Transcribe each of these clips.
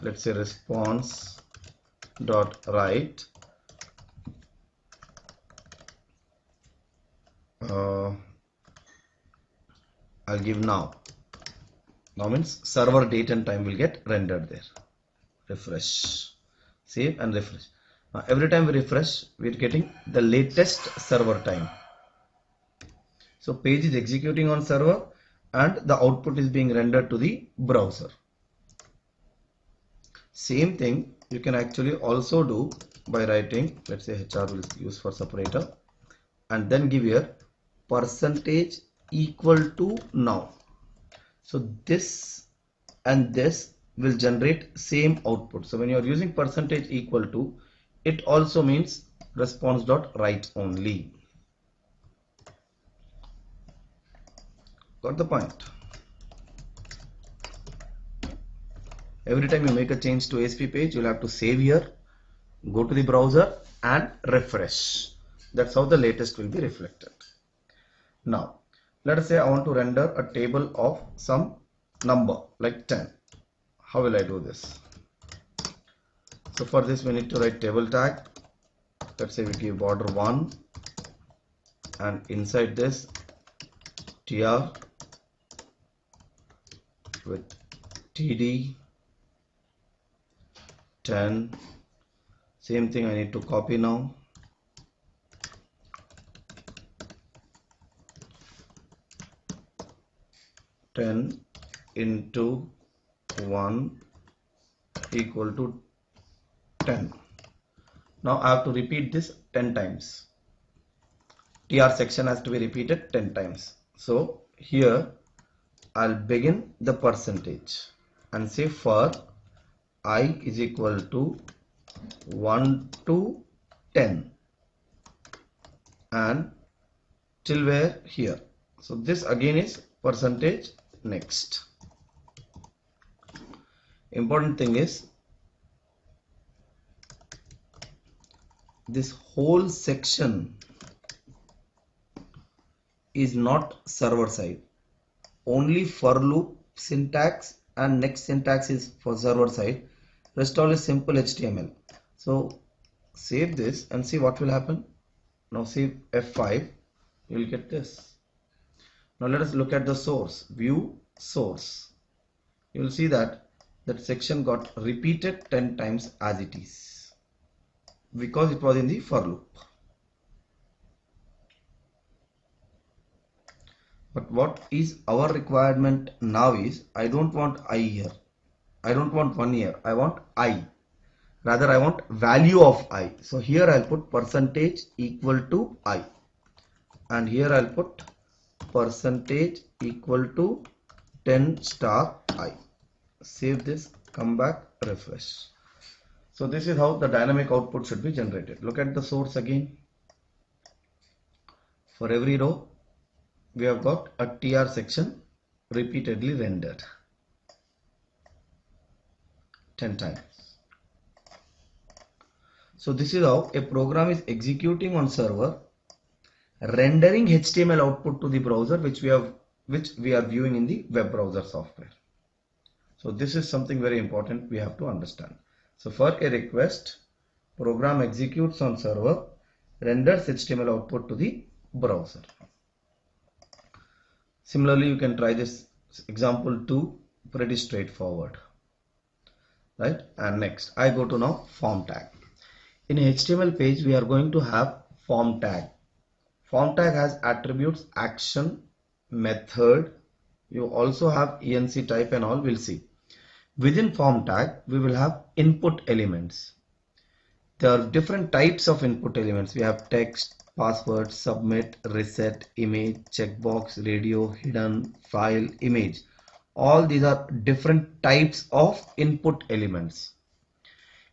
let's say response dot write I'll give now means server date and time will get rendered there. Refresh, save and refresh. Now every time we refresh, we're getting the latest server time. So page is executing on server and the output is being rendered to the browser. Same thing you can actually also do by writing, let's say HR will use for separator, and then give here percentage equal to now. So this and this will generate same output. So when you are using percentage equal to, it also means response dot write only. Got the point? Every time you make a change to ASP page, you'll have to save here, go to the browser and refresh. That's how the latest will be reflected. Now let us say I want to render a table of some number like 10. How will I do this? So for this we need to write table tag. Let's say we give border 1 and inside this tr with td 10. Same thing I need to copy now. Ten into 1 equal to 10. Now I have to repeat this 10 times. TR section has to be repeated 10 times. So here I'll begin the percentage and say for I is equal to 1 to 10 and till where here. So this again is percentage next. Important thing is this whole section is not server side. Only for loop syntax and next syntax is for server side. Rest all is simple HTML. So save this and see what will happen. Now save F5, you will get this. Now let us look at the source. View source. You will see that section got repeated 10 times as it is because it was in the for loop. But what is our requirement now is I don't want I here. I don't want 1 here. I want I. Rather I want value of I. So here I'll put percentage equal to I. And here I'll put percentage equal to 10 star I. Save this, come back, refresh. So this is how the dynamic output should be generated. Look at the source again. For every row, we have got a TR section repeatedly rendered 10 times. So this is how a program is executing on server, rendering HTML output to the browser, which we are viewing in the web browser software. So this is something very important we have to understand. So for a request, program executes on server, renders HTML output to the browser. Similarly, you can try this example 2, pretty straightforward, right? And next I go to now form tag. In a HTML page, we are going to have form tag. Form tag has attributes, action, method. You also have ENC type and all, we'll see. Within form tag, we will have input elements. There are different types of input elements. We have text, password, submit, reset, image, checkbox, radio, hidden, file, image. All these are different types of input elements.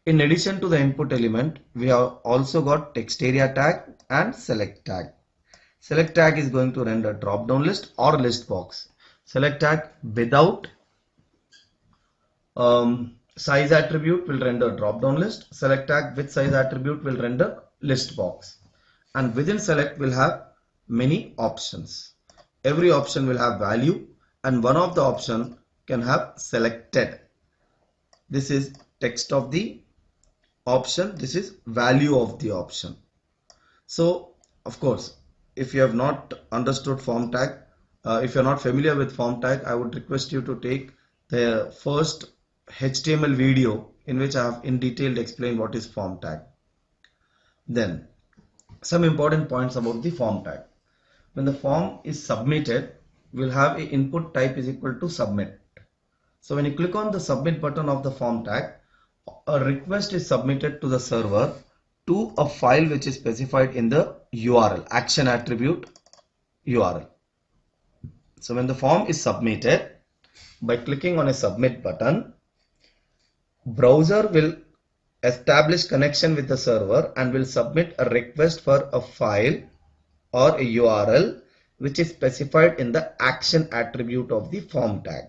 In addition to the input element, we have also got text area tag and select tag. Select tag is going to render drop down list or list box. Select tag without size attribute will render drop down list. Select tag with size attribute will render list box. And within select will have many options. Every option will have value and one of the option can have selected. this is text of the option, this is value of the option. So of course, if you have not understood form tag, if you're not familiar with form tag, I would request you to take the first HTML video in which I have in detail explained what is form tag. Then some important points about the form tag. When the form is submitted, we'll have a input type is equal to submit. So when you click on the submit button of the form tag, a request is submitted to the server to a file which is specified in the URL, action attribute URL. So when the form is submitted, by clicking on a submit button, browser will establish connection with the server and will submit a request for a file or a URL which is specified in the action attribute of the form tag.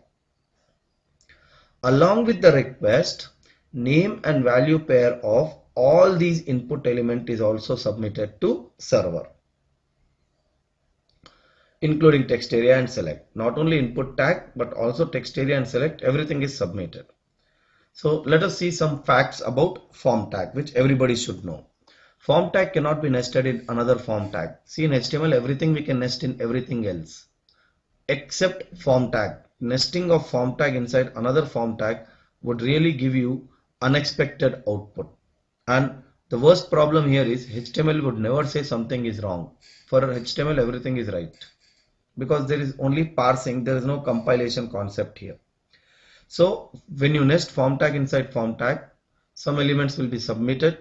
Along with the request, name and value pair of all these input element is also submitted to server, including text area and select. Not only input tag but also text area and select, everything is submitted. So let us see some facts about form tag which everybody should know. Form tag cannot be nested in another form tag. See, in HTML everything we can nest in everything else except form tag. Nesting of form tag inside another form tag would really give you unexpected output. And the worst problem here is HTML would never say something is wrong. For HTML everything is right, because there is only parsing, there is no compilation concept here. So when you nest form tag inside form tag, some elements will be submitted.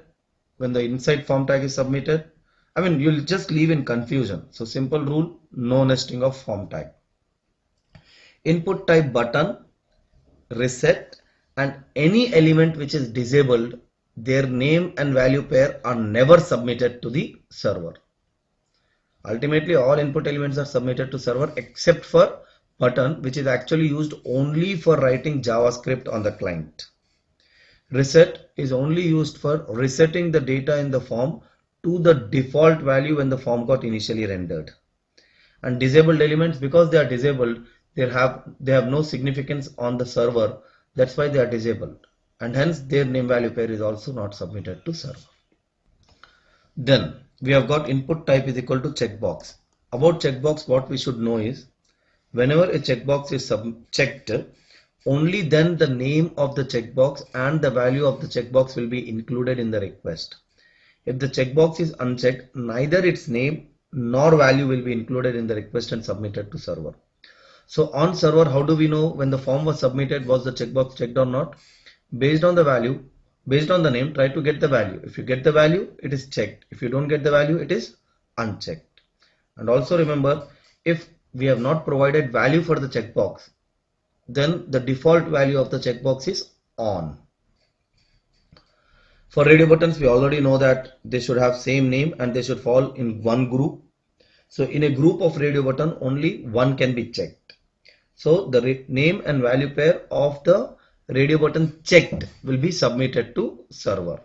When the inside form tag is submitted, you'll just leave in confusion. So simple rule, no nesting of form tag. Input type button, reset, and any element which is disabled, their name and value pair are never submitted to the server. Ultimately all input elements are submitted to server except for button, which is actually used only for writing JavaScript on the client. Reset is only used for resetting the data in the form to the default value when the form got initially rendered. And disabled elements, because they are disabled, they have no significance on the server. That's why they are disabled, and hence their name value pair is also not submitted to server. Then we have got input type is equal to checkbox. About checkbox, what we should know is whenever a checkbox is checked, only then the name of the checkbox and the value of the checkbox will be included in the request. If the checkbox is unchecked, neither its name nor value will be included in the request and submitted to server. So on server, how do we know when the form was submitted, was the checkbox checked or not? Based on the value, based on the name, try to get the value. If you get the value, it is checked. If you don't get the value, it is unchecked. And also remember, if we have not provided value for the checkbox, then the default value of the checkbox is on. For radio buttons, we already know that they should have same name and they should fall in one group. So in a group of radio button, only one can be checked. So the name and value pair of the radio button checked will be submitted to server.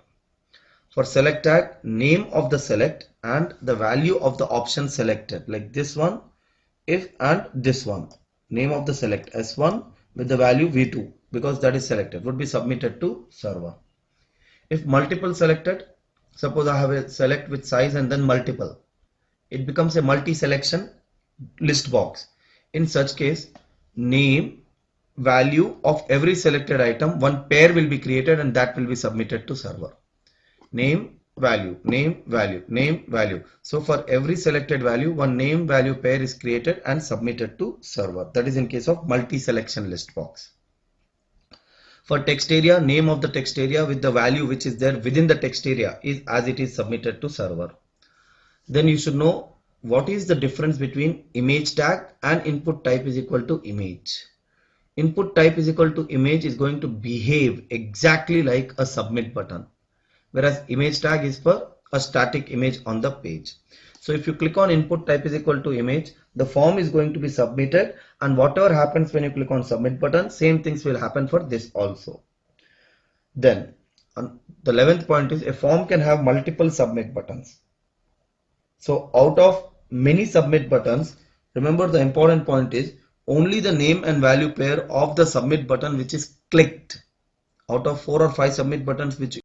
For select tag, name of the select and the value of the option selected, like this one, if and this one, name of the select S1 with the value V2, because that is selected, would be submitted to server. If multiple selected, suppose I have a select with size and then multiple, it becomes a multi-selection list box. In such case, name, value of every selected item, one pair will be created and that will be submitted to server. Name, value, name, value, name, value. So for every selected value, one name value pair is created and submitted to server. That is in case of multi-selection list box. For text area, name of the text area with the value which is there within the text area is as it is submitted to server. Then you should know what is the difference between image tag and input type is equal to image. Input type is equal to image is going to behave exactly like a submit button, whereas image tag is for a static image on the page. So if you click on input type is equal to image, the form is going to be submitted, and whatever happens when you click on submit button, same things will happen for this also. Then the 11th point is a form can have multiple submit buttons. So out of many submit buttons, remember the important point is only the name and value pair of the submit button which is clicked out of 4 or 5 submit buttons which